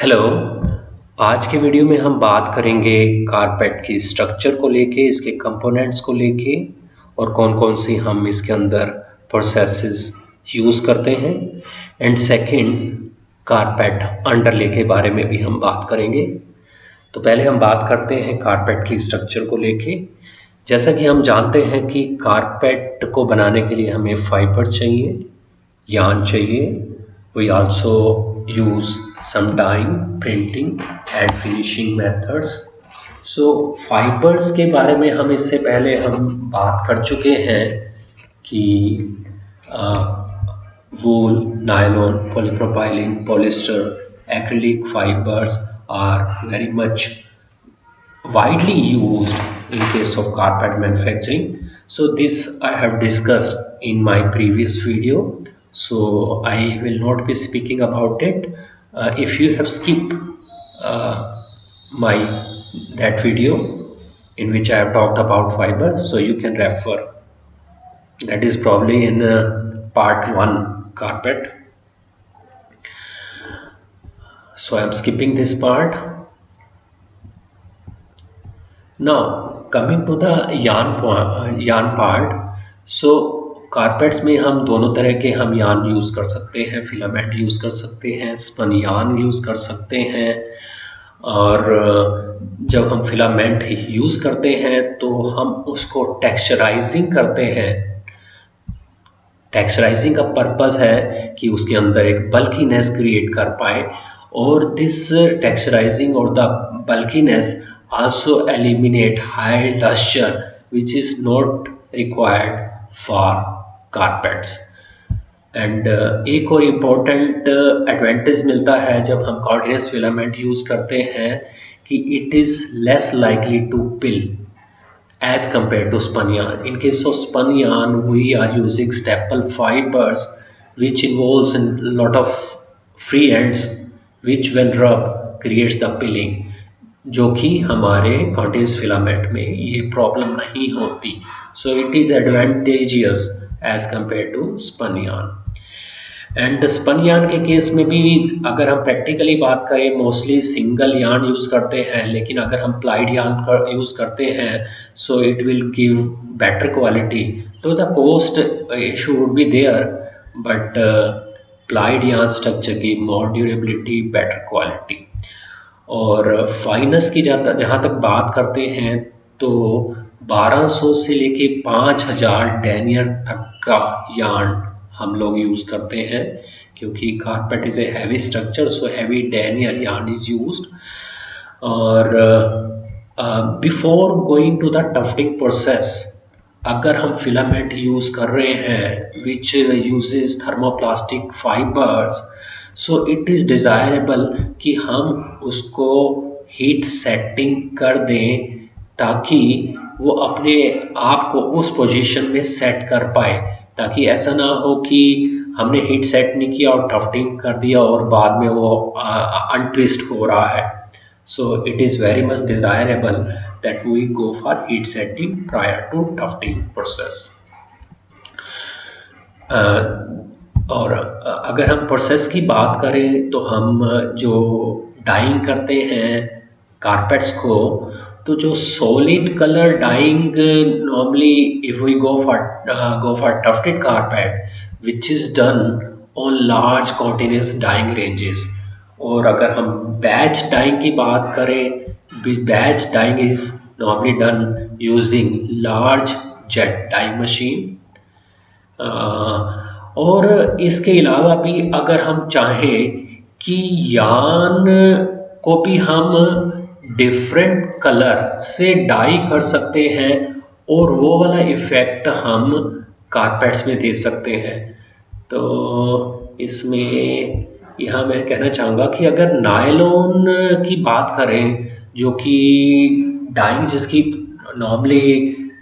Hello. आज के video में हम बात करेंगे कारपेट की स्ट्रक्चर को लेके, इसके कंपोनेंट्स को लेके और कौन कौन सी हम इसके अंदर प्रोसेसेस यूज़ करते हैं। एंड सेकंड, कारपेट अंडरले के बारे में भी हम बात करेंगे। तो पहले हम बात करते हैं कारपेट की स्ट्रक्चर को लेके। जैसा कि हम जानते हैं कि कारपेट को बनाने के लिए हमें फाइबर चाहिए, yarn चाहिए। We also use some dyeing, printing and finishing methods. So fibers के बारे में हम इससे पहले हम बात कर चुके हैं कि wool, nylon, polypropylene, polyester, acrylic fibers are very much widely used in case of carpet manufacturing. So this I have discussed in my previous video, so I will not be speaking about it. If you have skipped my that video in which I have talked about fiber, so you can refer. That is probably in part 1 carpet. So I am skipping this part. Now coming to the yarn part. So carpets में हम दोनों तरह के हम yarn use कर सकते हैं, filament use कर सकते हैं, स्पन यार्न यूज़ कर सकते हैं। और जब हम फिलामेंट यूज़ करते हैं तो हम उसको टेक्सचराइजिंग करते हैं। टेक्सचराइजिंग का पर्पस है कि उसके अंदर एक बल्कीनेस क्रिएट कर पाए, और दिस टेक्सचराइजिंग और the bulkiness also eliminate high luster which is not required for carpets. And एक और इम्पोर्टेंट एडवांटेज मिलता है जब हम कॉर्डिनेस फिलामेंट यूज़ करते हैं कि it is less likely to pill as compared to spun yarn. In case of spun yarn, we are using staple fibers which involves a lot of free ends which when rubbed creates the pilling, जो कि हमारे continuous filament में ये problem नहीं होती। So it is advantageous as compare to spun yarn. And spun yarn के case में भी अगर हम प्रैक्टिकली बात करें, मोस्टली सिंगल यार्न यूज़ करते हैं, लेकिन अगर हम प्लाइड यार्न यूज़ करते हैं so it will give better quality. तो the cost issue would be there, but plied yarn structure की मोर ड्यूरेबिलिटी, बेटर क्वालिटी। और फाइनस की जहाँ तक बात करते हैं तो 1200 से लेके 5000 डेनियर तक का यार्न हम लोग यूज़ करते हैं, क्योंकि carpet is a heavy structure, so heavy denier yarn is used. और before going to the tufting process, अगर हम फिलामेंट यूज़ कर रहे हैं which uses thermoplastic fibres, so it is desirable कि हम उसको हीट सेटिंग कर दें ताकि वो अपने आप को उस पोजीशन में सेट कर पाए, ताकि ऐसा ना हो कि हमने हीट सेट नहीं किया और टफ्टिंग कर दिया और बाद में वो अनट्विस्ट हो रहा है। So it is very much desirable that we go for heat setting prior to tufting process. और अगर हम प्रोसेस की बात करें तो हम जो डाइंग करते हैं कारपेट्स को, तो जो solid colour dyeing normally if we go for tufted carpet which is done on large continuous dyeing ranges. और अगर हम बैच डाइंग की बात करें, batch dyeing is normally done using large jet dyeing machine. और इसके अलावा भी अगर हम चाहें कि यार्न को भी हम डिफरेंट कलर से डाई कर सकते हैं और वो वाला इफ़ेक्ट हम कारपेट्स में दे सकते हैं। तो इसमें यहाँ मैं कहना चाहूँगा कि अगर नायलॉन की बात करें, जो कि डाइंग जिसकी नॉर्मली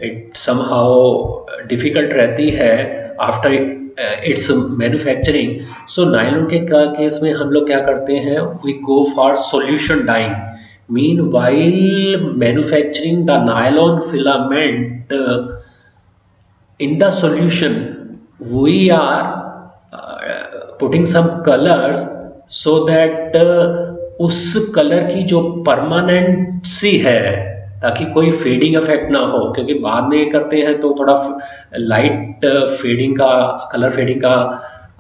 इट समहाउ डिफ़िकल्ट रहती है after its manufacturing, so nylon के केस में हम लोग क्या करते हैं, we go for solution dyeing. Meanwhile, manufacturing the nylon filament in the solution, we are putting some colors so that उस कलर की जो परमानेंसी है, ताकि कोई फेडिंग इफेक्ट ना हो, क्योंकि बाद में ये करते हैं तो थोड़ा लाइट फेडिंग का, कलर फेडिंग का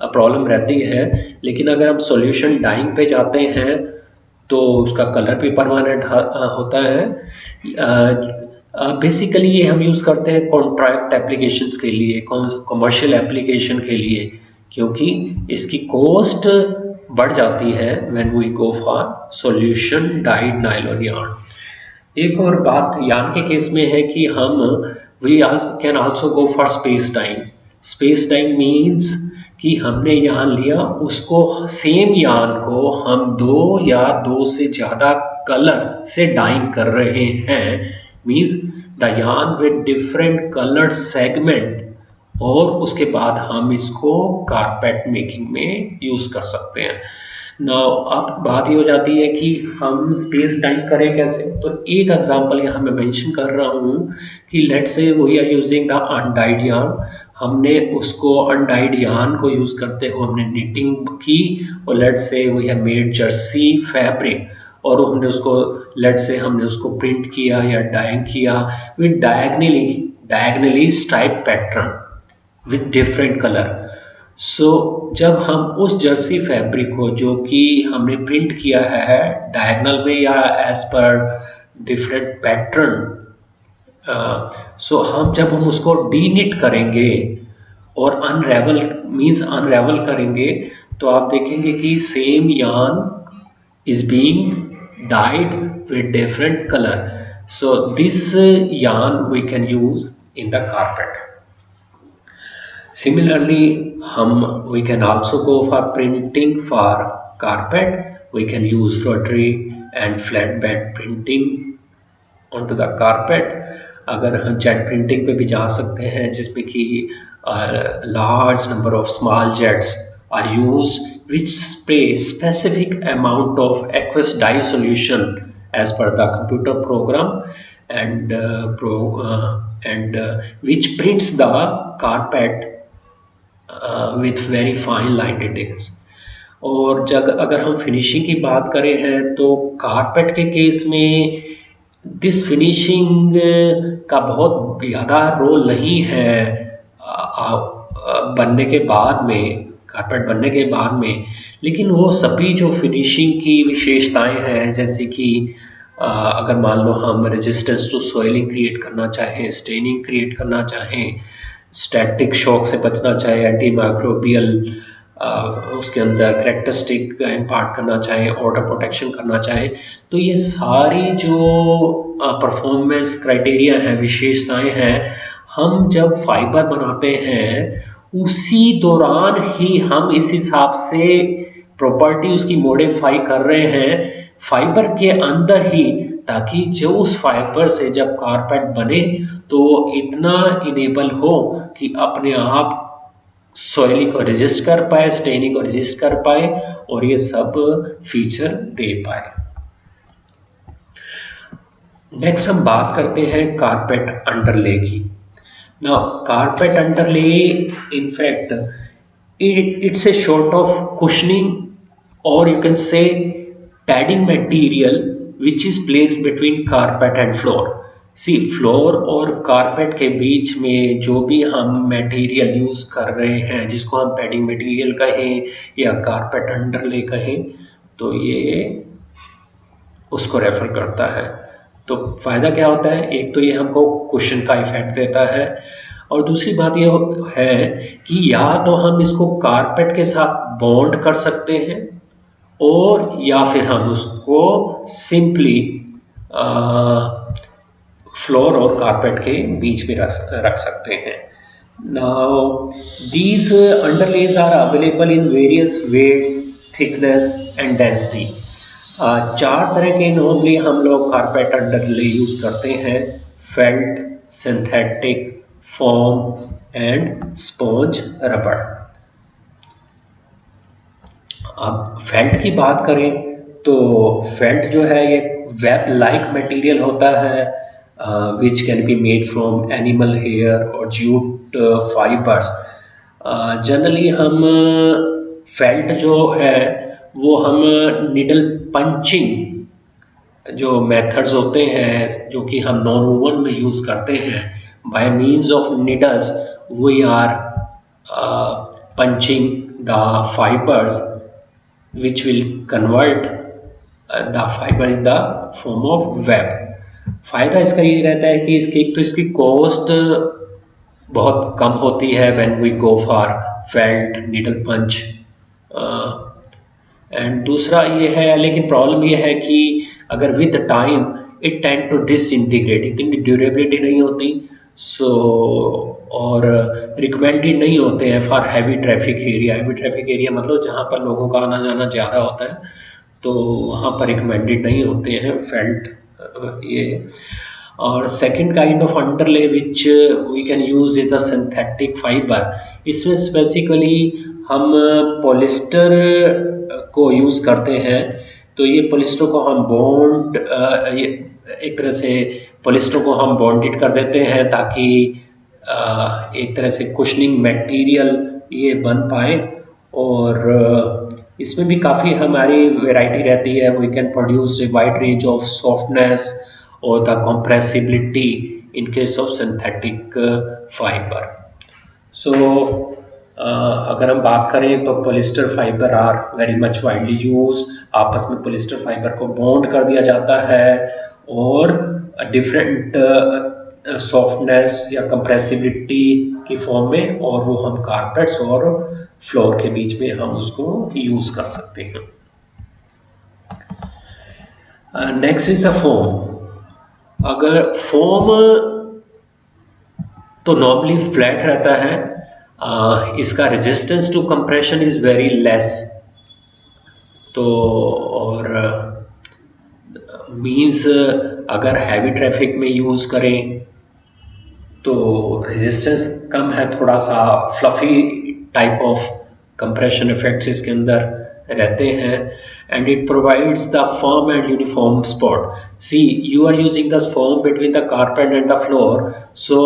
प्रॉब्लम रहती है। लेकिन अगर हम सॉल्यूशन डाइंग पे जाते हैं तो उसका कलर भी परमानेंट होता है। बेसिकली ये हम यूज़ करते हैं कॉन्ट्रैक्ट एप्लीकेशंस के लिए, कमर्शियल एप्लीकेशन के लिए, क्योंकि इसकी कॉस्ट बढ़ जाती है when we go for solution dyed nylon yarn. एक और बात यार्न के केस में है कि हम we can also go for space dyeing. Space dyeing means कि हमने यार्न लिया, उसको सेम यार्न को हम दो या दो से ज़्यादा कलर से डाइंग कर रहे हैं, means the yarn with different coloured segment, और उसके बाद हम इसको कारपेट मेकिंग में यूज़ कर सकते हैं। नाउ अब बात ये हो जाती है कि हम स्पेस डाइंग करें कैसे। तो एक एग्जांपल यहाँ मैं मेंशन कर रहा हूँ कि let's say we are using the undyed yarn. हमने उसको अनडाइड यार्न को यूज़ करते हुए हमने निटिंग की, और let's say we have made jersey fabric, और हमने उसको लेट्स से हमने उसको प्रिंट किया या डाइंग किया with diagonally stripe pattern with different colour. So जब हम उस जर्सी फैब्रिक को जो कि हमने प्रिंट किया है डायगनल में या एज पर डिफरेंट पैटर्न, सो जब हम उसको डीनिट करेंगे और अनरेवल करेंगे, तो आप देखेंगे कि same yarn is being dyed with different color. So this yarn we can use in the carpet. Similarly, we can also go for printing for carpet. We can use rotary and flatbed printing onto the carpet. अगर हम jet printing पे भी जा सकते हैं, जिसमें कि large number of small jets are used which spray specific amount of aqueous dye solution as per the computer program, and which prints the carpet with very fine line details. और जब अगर हम फिनिशिंग की बात करें हैं तो carpet के केस में दिस फिनिशिंग का बहुत ज़्यादा रोल नहीं है बनने के बाद में, कारपेट बनने के बाद में। लेकिन वो सभी जो फिनिशिंग की विशेषताएं हैं, जैसे कि अगर मान लो हम रेजिस्टेंस टू सॉइलिंग क्रिएट करना चाहें, स्टेनिंग क्रिएट करना चाहें, स्टैटिक शॉक से बचना चाहें, एंटी माइक्रोबियल उसके अंदर करेक्टरिस्टिक इम्पार्ट करना चाहें, ऑर्डर प्रोटेक्शन करना चाहें, तो ये सारी जो परफॉर्मेंस क्राइटेरिया हैं, विशेषताएं हैं, हम जब फाइबर बनाते हैं उसी दौरान ही हम इस हिसाब से प्रॉपर्टी उसकी मॉडिफाई कर रहे हैं फाइबर के अंदर ही, ताकि जो उस फाइबर से जब कारपेट बने तो इतना इनेबल हो कि अपने आप सॉइलिंग को रेजिस्ट कर पाए, स्टेनिंग को रेजिस्ट कर पाए, और ये सब फीचर दे पाए। नेक्स्ट हम बात करते हैं कारपेट अंडरले की। Now carpet अंडरले in fact it's a sort of cushioning, or you can say padding material which is placed between carpet and floor. Sea floor और कारपेट के बीच में जो भी हम मटेरियल यूज़ कर रहे हैं, जिसको हम पैडिंग मटेरियल कहें या कारपेट अंडरले कहें, तो ये उसको रेफर करता है। तो फ़ायदा क्या होता है, एक तो ये हमको कुशन का इफेक्ट देता है, और दूसरी बात ये है कि या तो हम इसको कारपेट के साथ बॉन्ड कर सकते हैं, और या फिर हम उसको सिंपली फ्लोर और कारपेट के बीच में रख सकते हैं। Now these underlays are available in various weights, thickness and density. चार तरह के नॉर्मली हम लोग कारपेट अंडरले यूज़ करते हैं: felt, synthetic, foam and sponge रबड़। अब फेल्ट की बात करें तो फेल्ट जो है ये वेब लाइक मटेरियल होता है, which can be made from animal hair or jute fibers. Generally हम फेल्ट जो है वो हम निडल पंचिंग जो मेथड्स होते हैं जो कि हम नॉन वूवन में यूज़ करते हैं, by means of needles we are punching the fibers which will convert the fiber in the form of web। फ़ायदा इसका ये रहता है कि इसकी एक तो इसकी कॉस्ट बहुत कम होती है when we go for felt needle punch, and दूसरा ये है, लेकिन प्रॉब्लम ये है कि अगर with time it tend to disintegrate, इतनी ड्यूरेबिलिटी नहीं होती, सो और रिकमेंडेड नहीं होते हैं for heavy traffic area. Heavy traffic area मतलब जहाँ पर लोगों का आना जाना ज़्यादा होता है, तो वहाँ पर रिकमेंडेड नहीं होते हैं फेल्ट ये। और second kind of underlay which we can use is the synthetic fibre. इसमें स्पेसिफिकली हम पॉलिस्टर को यूज़ करते हैं, तो ये पॉलिस्टर को हम बॉन्ड एक तरह से पॉलिस्टर को हम बॉन्डेड कर देते हैं ताकि एक तरह से कुशनिंग मटेरियल ये बन पाए। और इसमें भी काफ़ी हमारी वैरायटी रहती है, we can produce a wide range of softness और the compressibility in case of synthetic fibre. So अगर हम बात करें तो polyester fibre are very much widely use. आपस में पॉलिस्टर फाइबर को बॉन्ड कर दिया जाता है और डिफरेंट सॉफ्टनेस या कंप्रेसिबिलिटी की फॉर्म में, और वो हम कारपेट्स और फ्लोर के बीच में हम उसको यूज कर सकते हैं। Next is the foam. अगर फोम तो नॉर्मली फ्लैट रहता है, इसका resistance to compression is very less, तो और मींस अगर हैवी ट्रैफिक में यूज करें तो रेजिस्टेंस कम है, थोड़ा सा fluffy type of compression effects इसके अंदर रहते हैं, and it provides the firm and uniform spot. See you are using the firm between the carpet and the floor, so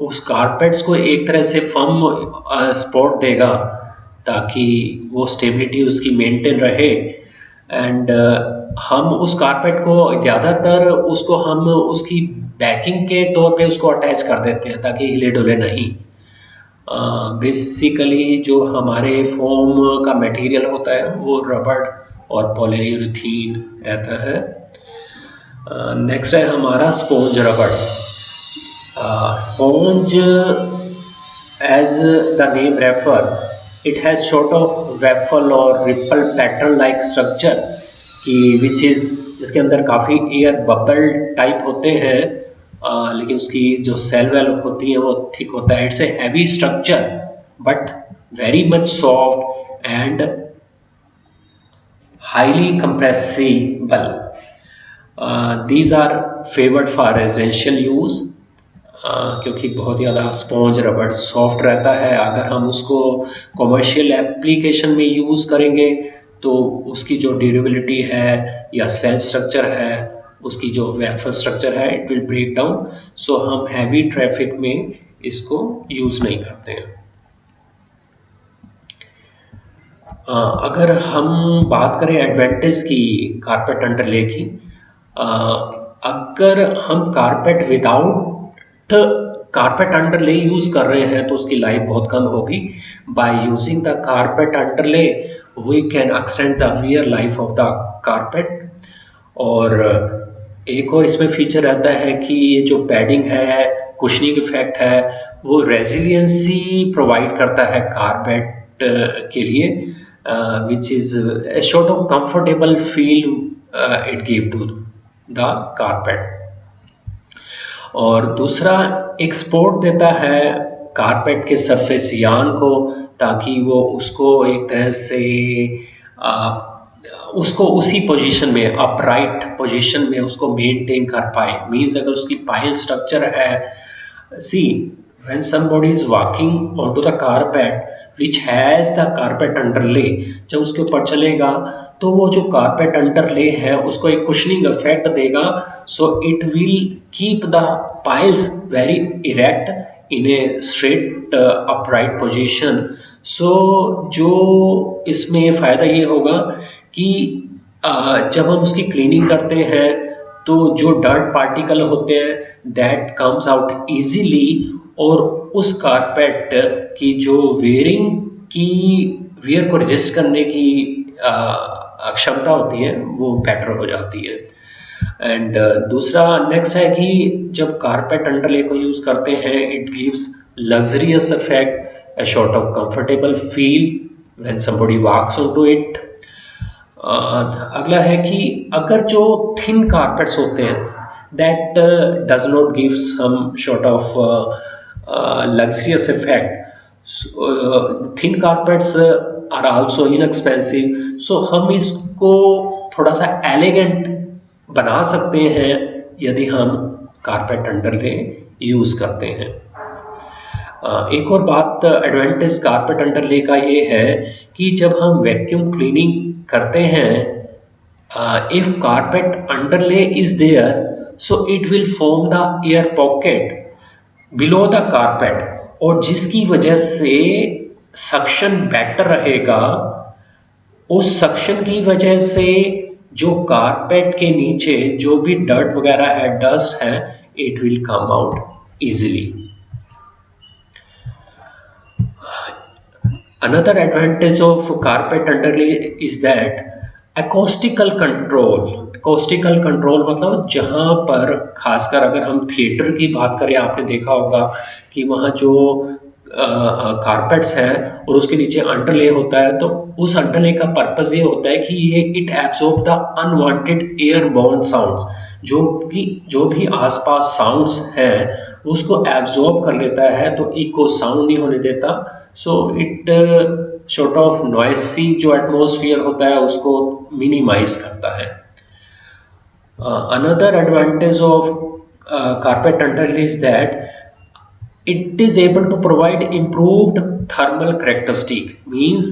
उस कारपेट्स को एक तरह से फर्म स्पॉट देगा ताकि वो स्टेबिलिटी उसकी मेंटेन रहे, एंड हम उस कारपेट को ज़्यादातर उसको हम उसकी बैकिंग के तौर पे उसको अटैच कर देते हैं ताकि हिले डुले नहीं। बेसिकली जो हमारे फोम का मटेरियल होता है वो रबड़ और पॉलीयूरेथीन रहता है। नेक्स्ट है हमारा स्पॉन्ज रबड़। Sponge as the name refer, it has sort of waffle और रिपल पैटर्न लाइक स्ट्रक्चर कि विच इज, जिसके अंदर काफ़ी एयर बबल टाइप होते हैं, लेकिन उसकी जो सेल वेल होती है वो थिक होता है। It's a heavy structure but very much soft and highly compressible. These are favoured for residential use, क्योंकि बहुत ज़्यादा स्पॉन्ज रबड़ सॉफ्ट रहता है। अगर हम उसको कमर्शियल एप्लीकेशन में यूज़ करेंगे तो उसकी जो ड्यूरेबिलिटी है या सेल स्ट्रक्चर है, उसकी जो वेफर स्ट्रक्चर है, इट विल ब्रेक डाउन, सो हम हैवी ट्रैफिक में इसको यूज़ नहीं करते हैं। अगर हम बात करें एडवांटेज की कारपेट अंडरले की, अगर हम carpet without carpet underlay use कर रहे हैं तो उसकी लाइफ बहुत कम होगी। By using the carpet underlay we can extend the wear life of the carpet. और एक और इसमें फीचर रहता है कि ये जो पैडिंग है, कुशनिंग इफेक्ट है, वो रेजिलियंसी प्रोवाइड करता है कारपेट के लिए, which is a sort of comfortable feel it give to the carpet. और दूसरा एक सपोर्ट देता है कारपेट के सरफेस यान को, ताकि वो उसको एक तरह से उसको उसी पोजीशन में, अपराइट पोजीशन में उसको मेंटेन कर पाए। मीन्स अगर उसकी पाइल स्ट्रक्चर है, see when somebody is walking on to the carpet which has the carpet underlay, जब उसके ऊपर चलेगा तो वो जो कारपेट अंडरले है उसको एक कुशनिंग इफेक्ट देगा, so it will keep the piles very erect in a straight upright position. So जो इसमें फ़ायदा ये होगा कि जब हम उसकी क्लीनिंग करते हैं तो जो डर्ट पार्टिकल होते हैं दैट कम्स आउट इजीली, और उस कारपेट की जो की वेयर को रजिस्ट करने की क्षमता होती है वो बेटर हो जाती है। एंड दूसरा नेक्स्ट है कि जब कारपेट अंडरले को यूज करते हैं it gives luxurious effect, a sort of comfortable feel when somebody walks onto it. अगला है कि अगर जो थिन कारपेट्स होते हैं that does not give some sort of luxurious effect, thin carpets are also inexpensive, so हम इसको थोड़ा सा एलिगेंट बना सकते हैं यदि हम कारपेट अंडरले यूज करते हैं। एक और बात एडवांटेज कारपेट अंडरले का ये है कि जब हम वैक्यूम क्लीनिंग करते हैं, if carpet underlay is there so it will form the air pocket below the carpet, और जिसकी वजह से सक्शन बेटर रहेगा। उस सक्शन की वजह से जो कारपेट के नीचे जो भी डर्ट वगैरह है, डस्ट है, it will come out easily. Another advantage of carpet underlay is that acoustical control. Acoustical control मतलब जहाँ पर खासकर अगर हम थिएटर की बात करें, आपने देखा होगा कि वहाँ जो कारपेट्स हैं और उसके नीचे अंडरले होता है, तो उस अंडरले का पर्पस ये होता है कि ये it absorb the unwanted airborne sounds, जो भी आसपास साउंड्स हैं उसको एब्जॉर्ब कर लेता है, तो इको साउंड नहीं होने देता। So it sort of noisy जो एटमॉस्फेयर होता है उसको मिनिमाइज करता है। Another advantage of carpet underlay is that it is able to provide improved thermal characteristic, means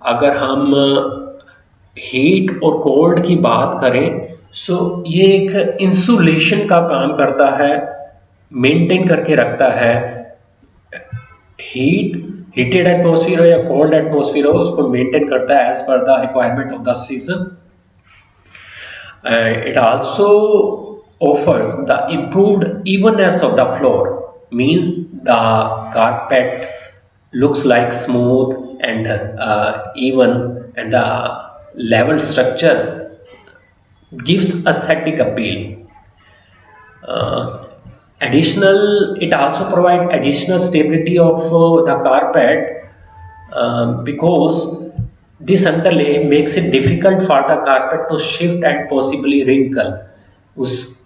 अगर हम हीट और कोल्ड की बात करें, सो ये एक इंसुलेशन का काम करता है, मेंटेन करके रखता है। हीटेड एटमॉस्फेयर हो या कोल्ड एटमॉस्फेयर हो, उसको मेंटेन करता है एज पर the requirement of the season. It also offers the improved evenness of the floor, means the carpet looks like smooth and even, and the level structure gives aesthetic appeal. It also provide additional stability of the carpet, because this underlay makes it difficult for the carpet to shift and possibly wrinkle. उस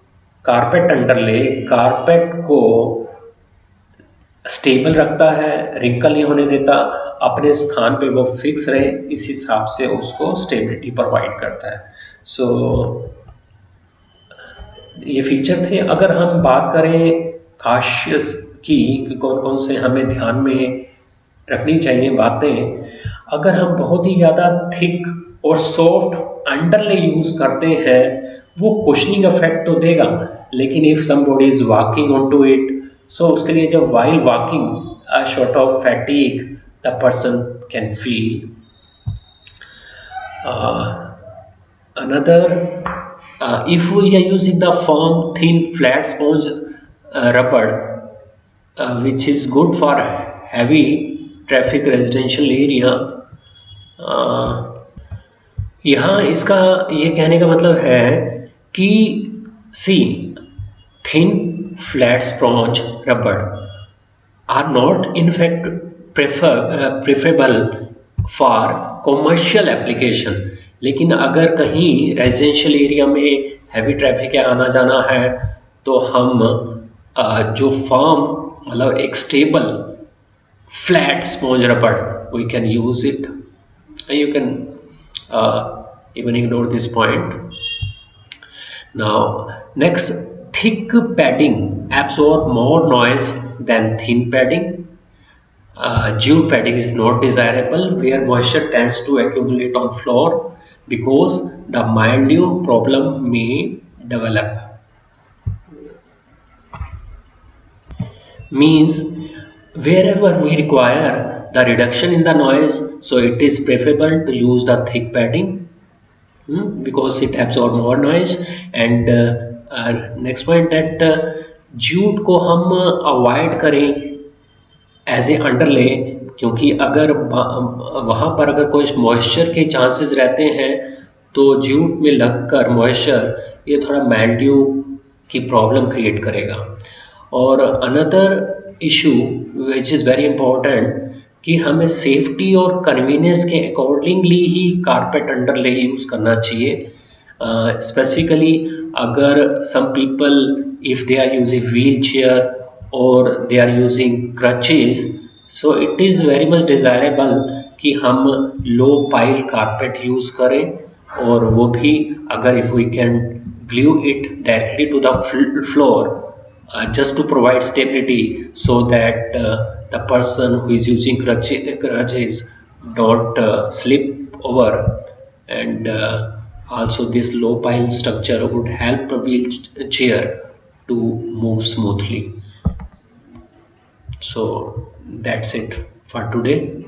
carpet अंडरले carpet को stable रखता है, wrinkle नहीं होने देता, अपने स्थान पे वो फिक्स रहे, इस हिसाब से उसको स्टेबिलिटी प्रोवाइड करता है। सो ये फीचर थे। अगर हम बात करें कॉशियस की कि कौन कौन से हमें ध्यान में रखनी चाहिए बातें, अगर हम बहुत ही ज़्यादा थिक और सॉफ्ट अंडरले यूज़ करते हैं वो कुशनिंग इफेक्ट तो देगा, लेकिन if somebody is walking on to it, so उसके लिए जब while walking a sort of fatigue the person can feel. Another, if we are using the firm thin flat sponge rubber, which is good for heavy traffic residential area, यहाँ इसका ये कहने का मतलब है कि see thin flat sponge rubber are not in fact preferable for commercial application, लेकिन अगर कहीं रेजिडेंशियल एरिया में हैवी ट्रैफिक है, आना जाना है, तो हम जो फर्म मतलब एक stable flat sponge rubber we can use it. You can even ignore this point. Now next, thick padding absorb more noise than thin padding. Jute padding is not desirable where moisture tends to accumulate on floor because the mildew problem may develop. Means wherever we require the reduction in the noise, so it is preferable to use the thick padding. because it absorb more noise. And next point that jute को हम avoid करें as a अंडरले, क्योंकि अगर वहाँ पर अगर कोई moisture के चांसेस रहते हैं तो जूट में लगकर मॉइस्चर ये थोड़ा मैल्ड्यू की प्रॉब्लम क्रिएट करेगा। और another issue which is very important कि हमें सेफ्टी और कन्वीनियंस के अकॉर्डिंगली ही कारपेट अंडरले यूज़ करना चाहिए। स्पेसिफिकली अगर some people if they are using wheelchair or they are using crutches, so it is very much desirable कि हम लो पाइल कारपेट यूज करें और वो भी अगर if we can glue it directly to the floor just to provide stability so that the person who is using crutches don't slip over. And also this low pile structure would help a wheelchair to move smoothly. So that's it for today.